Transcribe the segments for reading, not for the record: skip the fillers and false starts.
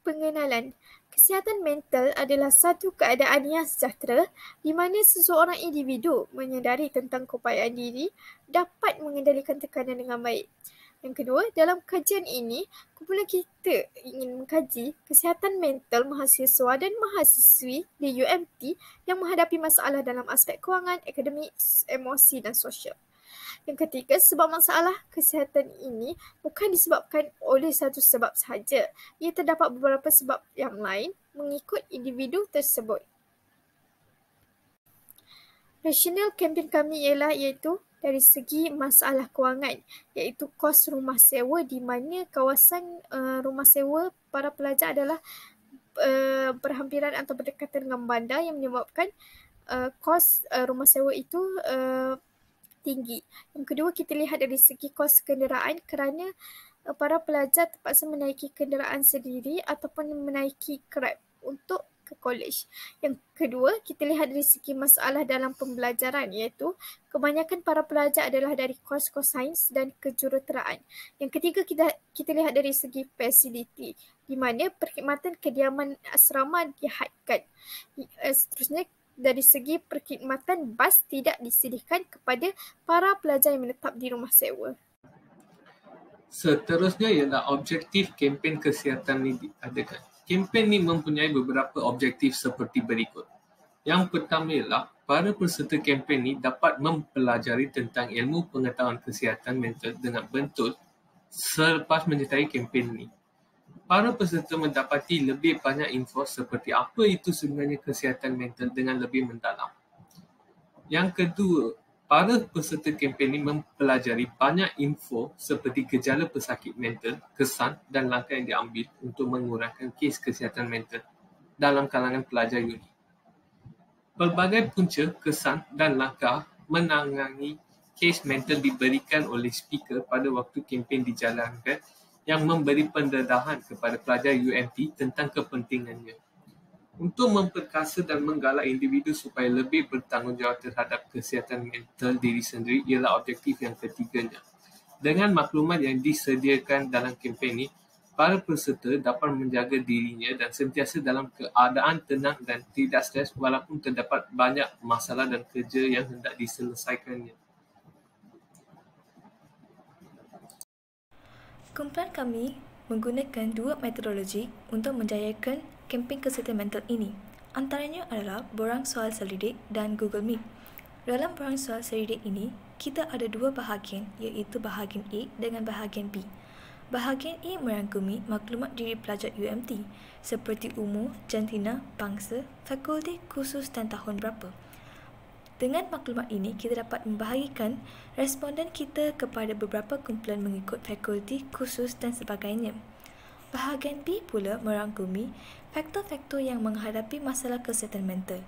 Pengenalan. Kesihatan mental adalah satu keadaan yang sejahtera di mana seseorang individu menyedari tentang keupayaan diri dapat mengendalikan tekanan dengan baik. Yang kedua, dalam kajian ini, kumpulan kita ingin mengkaji kesihatan mental mahasiswa dan mahasiswi di UMT yang menghadapi masalah dalam aspek kewangan, akademik, emosi dan sosial. Yang ketiga, sebab masalah kesihatan ini bukan disebabkan oleh satu sebab sahaja. Ia terdapat beberapa sebab yang lain mengikut individu tersebut. Rasional kempen kami iaitu dari segi masalah kewangan, iaitu kos rumah sewa di mana kawasan rumah sewa para pelajar adalah berhampiran atau berdekatan dengan bandar yang menyebabkan kos rumah sewa itu tinggi. Yang kedua, kita lihat dari segi kos kenderaan kerana para pelajar terpaksa menaiki kenderaan sendiri ataupun menaiki Grab untuk ke college. Yang kedua, kita lihat dari segi masalah dalam pembelajaran iaitu kebanyakan para pelajar adalah dari kos-kos sains dan kejuruteraan. Yang ketiga, kita lihat dari segi fasiliti di mana perkhidmatan kediaman asrama dihadkan. Seterusnya, dari segi perkhidmatan bas tidak disediakan kepada para pelajar yang menetap di rumah sewa. Seterusnya ialah objektif kempen kesihatan ini diadakan. Kempen ini mempunyai beberapa objektif seperti berikut. Yang pertama ialah para peserta kempen ini dapat mempelajari tentang ilmu pengetahuan kesihatan mental dengan betul selepas menyertai kempen ini. Para peserta mendapati lebih banyak info seperti apa itu sebenarnya kesihatan mental dengan lebih mendalam. Yang kedua, para peserta kempen ini mempelajari banyak info seperti gejala pesakit mental, kesan dan langkah yang diambil untuk mengurangkan kes kesihatan mental dalam kalangan pelajar uni. Pelbagai punca, kesan dan langkah menangani kes mental diberikan oleh speaker pada waktu kempen dijalankan yang memberi pendedahan kepada pelajar UMT tentang kepentingannya. Untuk memperkasa dan menggalak individu supaya lebih bertanggungjawab terhadap kesihatan mental diri sendiri ialah objektif yang ketiganya. Dengan maklumat yang disediakan dalam kempen ini, para peserta dapat menjaga dirinya dan sentiasa dalam keadaan tenang dan tidak stres walaupun terdapat banyak masalah dan kerja yang hendak diselesaikannya. Kumpulan kami menggunakan dua metodologi untuk menjayakan kempen kesihatan mental ini. Antaranya adalah borang soal selidik dan Google Meet. Dalam borang soal selidik ini, kita ada dua bahagian iaitu bahagian A dengan bahagian B. Bahagian A merangkumi maklumat diri pelajar UMT seperti umur, jantina, bangsa, fakulti, kursus dan tahun berapa. Dengan maklumat ini, kita dapat membahagikan responden kita kepada beberapa kumpulan mengikut fakulti, kursus dan sebagainya. Bahagian B pula merangkumi faktor-faktor yang menghadapi masalah kesihatan mental.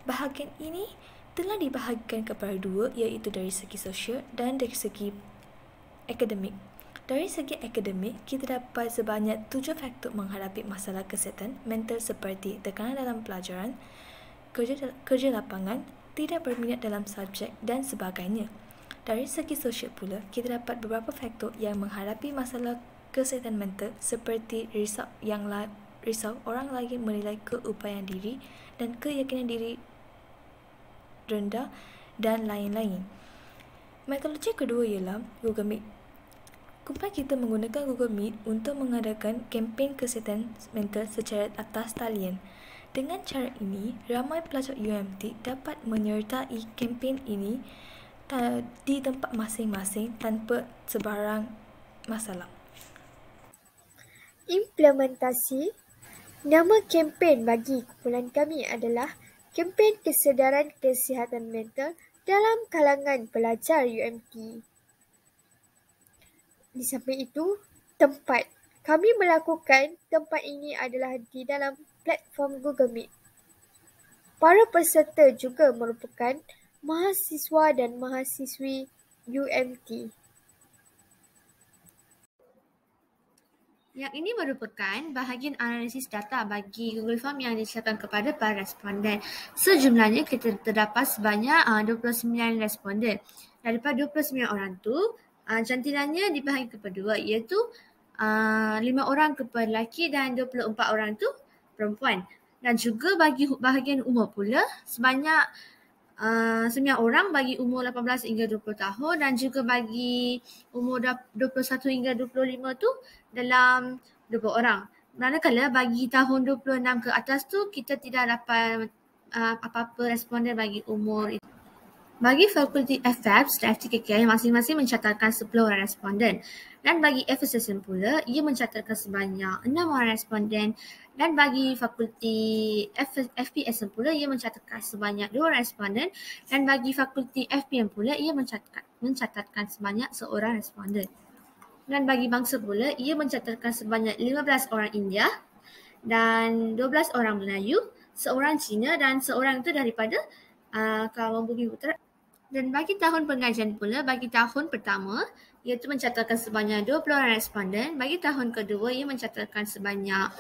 Bahagian ini telah dibahagikan kepada dua iaitu dari segi sosial dan dari segi akademik. Dari segi akademik, kita dapat sebanyak 7 faktor menghadapi masalah kesihatan mental seperti tekanan dalam pelajaran, kerja lapangan, tidak berminat dalam subjek dan sebagainya. Dari segi sosial pula, kita dapat beberapa faktor yang menghadapi masalah kesihatan mental seperti risau orang lain menilai keupayaan diri dan keyakinan diri rendah dan lain-lain. Metodologi kedua ialah Google Meet. Kumpulan kita menggunakan Google Meet untuk mengadakan kempen kesihatan mental secara atas talian. Dengan cara ini, ramai pelajar UMT dapat menyertai kempen ini di tempat masing-masing tanpa sebarang masalah. Implementasi. Nama kempen bagi kumpulan kami adalah Kempen Kesedaran Kesihatan Mental dalam kalangan pelajar UMT. Di samping itu, Tempat. Kami melakukan tempat ini adalah di dalam platform Google Meet. Para peserta juga merupakan mahasiswa dan mahasiswi UMT. Yang ini merupakan bahagian analisis data bagi Google Form yang disiapkan kepada para responden. Sejumlahnya kita terdapat sebanyak 29 responden. Daripada 29 orang tu, jantinanya dibahagi kepada dua, iaitu 5 orang kepada lelaki dan 24 orang tu perempuan. Dan juga bagi bahagian umur pula, sebanyak 9 orang bagi umur 18 hingga 20 tahun dan juga bagi umur 21 hingga 25 tu dalam 20 orang. Manakala bagi tahun 26 ke atas tu kita tidak dapat apa-apa responden bagi umur itu. Bagi fakulti FFAPS dan FTKK masing-masing mencatatkan 10 orang responden. Dan bagi FSSM pula, ia mencatatkan sebanyak 6 orang responden. Dan bagi fakulti FPSM pula, ia mencatatkan sebanyak 2 orang responden. Dan bagi fakulti FPM pula, ia mencatatkan sebanyak 1 orang responden. Dan bagi bangsa pula, ia mencatatkan sebanyak 15 orang India dan 12 orang Melayu, 1 orang Cina dan 1 orang itu daripada kawasan Bumi Utara. Dan bagi tahun pengajian pula, bagi tahun pertama, iaitu mencatatkan sebanyak 20 orang responden. Bagi tahun kedua, ia mencatatkan sebanyak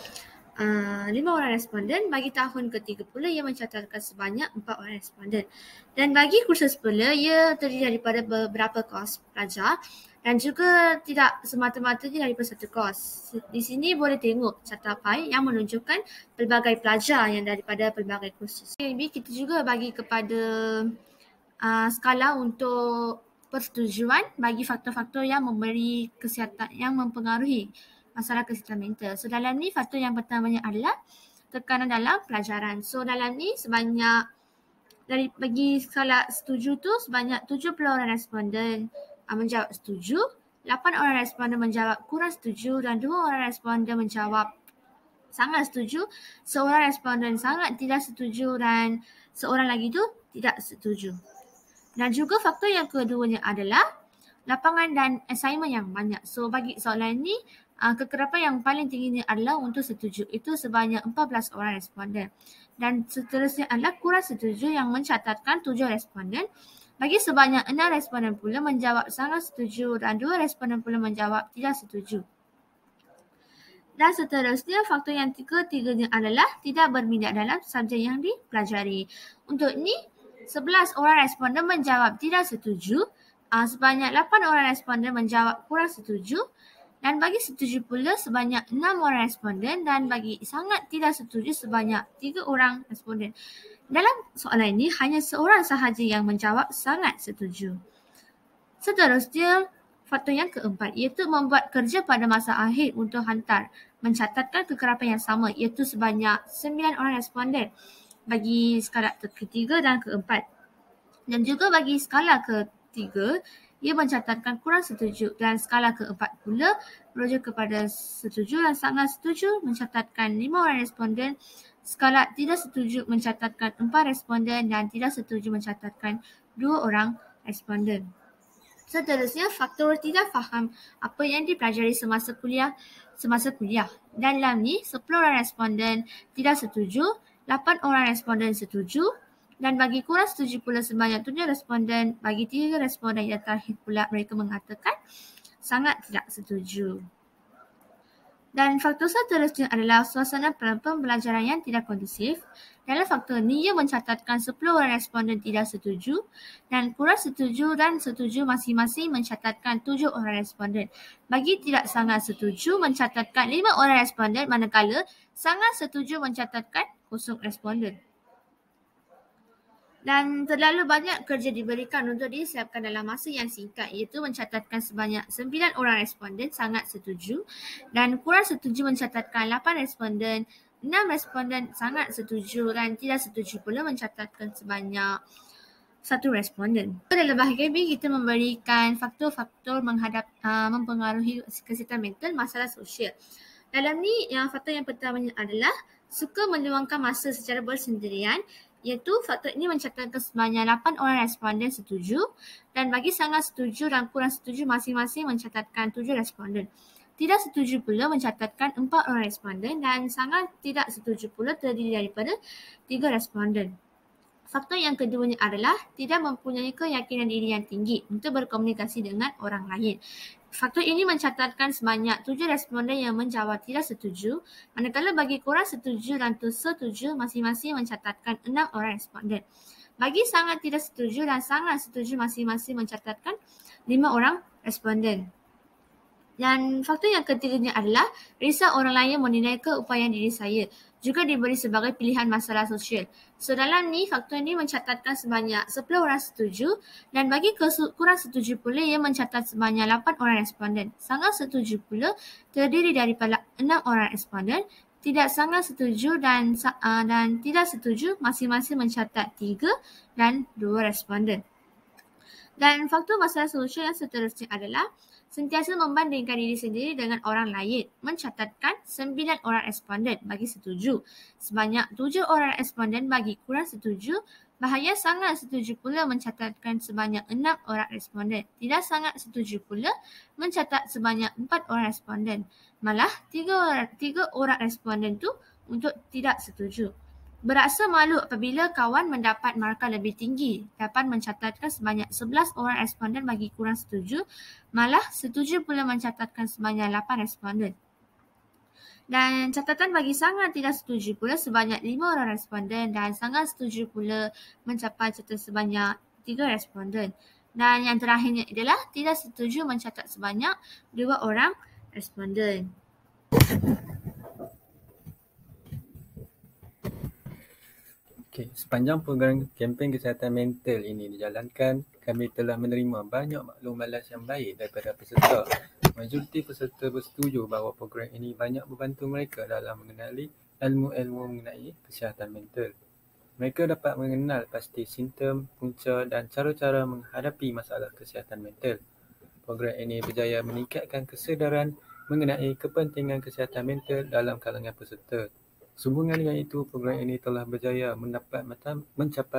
5 orang responden. Bagi tahun ketiga pula, ia mencatatkan sebanyak 4 orang responden. Dan bagi kursus pula, ia terdiri daripada beberapa kos pelajar dan juga tidak semata-mata daripada satu kos. Di sini boleh tengok catapai yang menunjukkan pelbagai pelajar yang daripada pelbagai kursus. Kita juga bagi kepada skala untuk persetujuan bagi faktor-faktor yang memberi kesihatan, yang mempengaruhi masalah kesihatan mental. So dalam ni faktor yang pertamanya adalah tekanan dalam pelajaran. So dalam ni sebanyak bagi skala setuju tu sebanyak 70 orang responden menjawab setuju, 8 orang responden menjawab kurang setuju dan 2 orang responden menjawab sangat setuju, seorang responden sangat tidak setuju dan seorang lagi tu tidak setuju. Dan juga faktor yang keduanya adalah lapangan dan assignment yang banyak. So bagi soalan ni, kekerapan yang paling tingginya adalah untuk setuju. Itu sebanyak 14 orang responden. Dan seterusnya adalah kurang setuju yang mencatatkan 7 responden. Bagi sebanyak 6 responden pula menjawab sangat setuju dan 2 responden pula menjawab tidak setuju. Dan seterusnya, faktor yang ketiganya adalah tidak berminat dalam subjek yang dipelajari. Untuk ni, 11 orang responden menjawab tidak setuju, sebanyak 8 orang responden menjawab kurang setuju dan bagi setuju pula sebanyak 6 orang responden dan bagi sangat tidak setuju sebanyak 3 orang responden. Dalam soalan ini hanya seorang sahaja yang menjawab sangat setuju. Seterusnya, faktor yang keempat iaitu membuat kerja pada masa akhir untuk hantar mencatatkan kekerapan yang sama iaitu sebanyak 9 orang responden bagi skala ketiga dan keempat. Dan juga bagi skala ketiga, ia mencatatkan kurang setuju dan skala keempat pula merujuk kepada setuju dan sangat setuju mencatatkan 5 orang responden, skala tidak setuju mencatatkan 4 responden dan tidak setuju mencatatkan 2 orang responden. Seterusnya, faktor tidak faham apa yang dipelajari semasa kuliah. Dalam ni, 10 orang responden tidak setuju, 8 orang responden setuju dan bagi kurang setuju pula sebanyak 7 responden, bagi 3 responden yang terakhir pula mereka mengatakan sangat tidak setuju. Dan faktor seterusnya adalah suasana pembelajaran yang tidak kondusif. Dalam faktor ni, ia mencatatkan 10 orang responden tidak setuju dan kurang setuju dan setuju masing-masing mencatatkan 7 orang responden. Bagi tidak sangat setuju mencatatkan 5 orang responden manakala sangat setuju mencatatkan 0 responden. Dan terlalu banyak kerja diberikan untuk disiapkan dalam masa yang singkat iaitu mencatatkan sebanyak 9 orang responden sangat setuju dan kurang setuju mencatatkan 8 responden, 6 responden sangat setuju dan tidak setuju pula mencatatkan sebanyak 1 responden. Dalam bahagian B, kita memberikan faktor-faktor mempengaruhi kesihatan mental masalah sosial. Dalam ni, faktor yang pertamanya adalah suka meluangkan masa secara bersendirian iaitu faktor ini mencatatkan sebanyak 8 orang responden setuju dan bagi sangat setuju dan kurang setuju masing-masing mencatatkan 7 responden. tidak setuju pula mencatatkan 4 orang responden dan sangat tidak setuju pula terdiri daripada 3 responden. Faktor yang keduanya adalah tidak mempunyai keyakinan diri yang tinggi untuk berkomunikasi dengan orang lain. Faktor ini mencatatkan sebanyak 7 responden yang menjawab tidak setuju, manakala bagi kurang setuju dan setuju masing-masing mencatatkan 6 orang responden. Bagi sangat tidak setuju dan sangat setuju masing-masing mencatatkan 5 orang responden. Dan faktor yang ketiganya adalah risau orang lain menilai keupayaan diri saya juga diberi sebagai pilihan masalah sosial. So dalam ni faktor ni mencatatkan sebanyak 10 orang setuju dan bagi kurang setuju pula ia mencatat sebanyak 8 orang responden. Sangat setuju pula terdiri daripada 6 orang responden. Tidak sangat setuju dan tidak setuju masing-masing mencatat 3 dan 2 responden. Dan faktor masalah sosial yang seterusnya adalah sentiasa membandingkan diri sendiri dengan orang lain, mencatatkan 9 orang responden bagi setuju, sebanyak 7 orang responden bagi kurang setuju, bahaya sangat setuju pula mencatatkan sebanyak 6 orang responden, tidak sangat setuju pula mencatat sebanyak 4 orang responden, malah 3 orang responden tu untuk tidak setuju. Berasa malu apabila kawan mendapat markah lebih tinggi, dapat mencatatkan sebanyak 11 orang responden bagi kurang setuju, malah setuju pula mencatatkan sebanyak 8 responden. Dan catatan bagi sangat tidak setuju pula sebanyak 5 orang responden dan sangat setuju pula mencapai catatan sebanyak 3 responden. Dan yang terakhirnya adalah tidak setuju mencatat sebanyak 2 orang responden. Sepanjang program kempen kesihatan mental ini dijalankan, kami telah menerima banyak maklum balas yang baik daripada peserta. Majoriti peserta bersetuju bahawa program ini banyak membantu mereka dalam mengenali ilmu-ilmu mengenai kesihatan mental. Mereka dapat mengenal pasti simptom, punca dan cara-cara menghadapi masalah kesihatan mental. Program ini berjaya meningkatkan kesedaran mengenai kepentingan kesihatan mental dalam kalangan peserta. Sehubungan dengan itu, program ini telah berjaya mencapai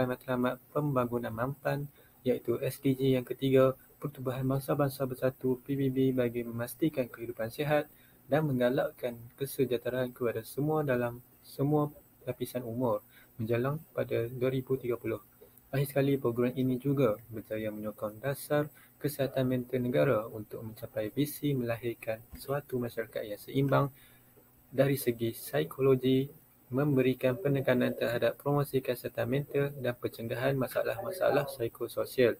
matlamat pembangunan mampan iaitu SDG yang ketiga, Pertubuhan Bangsa-Bangsa Bersatu PBB bagi memastikan kehidupan sihat dan menggalakkan kesejahteraan kepada semua dalam semua lapisan umur menjelang pada 2030. Akhir sekali, program ini juga berjaya menyokong dasar kesihatan mental negara untuk mencapai visi melahirkan suatu masyarakat yang seimbang dari segi psikologi, memberikan penekanan terhadap promosi kesihatan mental dan pencegahan masalah-masalah psikososial.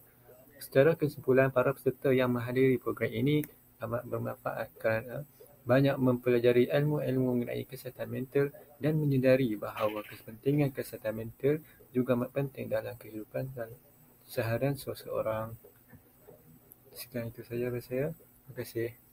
Secara kesimpulan, para peserta yang menghadiri program ini amat bermanfaat kerana banyak mempelajari ilmu-ilmu mengenai kesihatan mental dan menyedari bahawa kepentingan kesihatan mental juga amat penting dalam kehidupan dan seharian seseorang. Sekian itu saja dari saya. Terima kasih.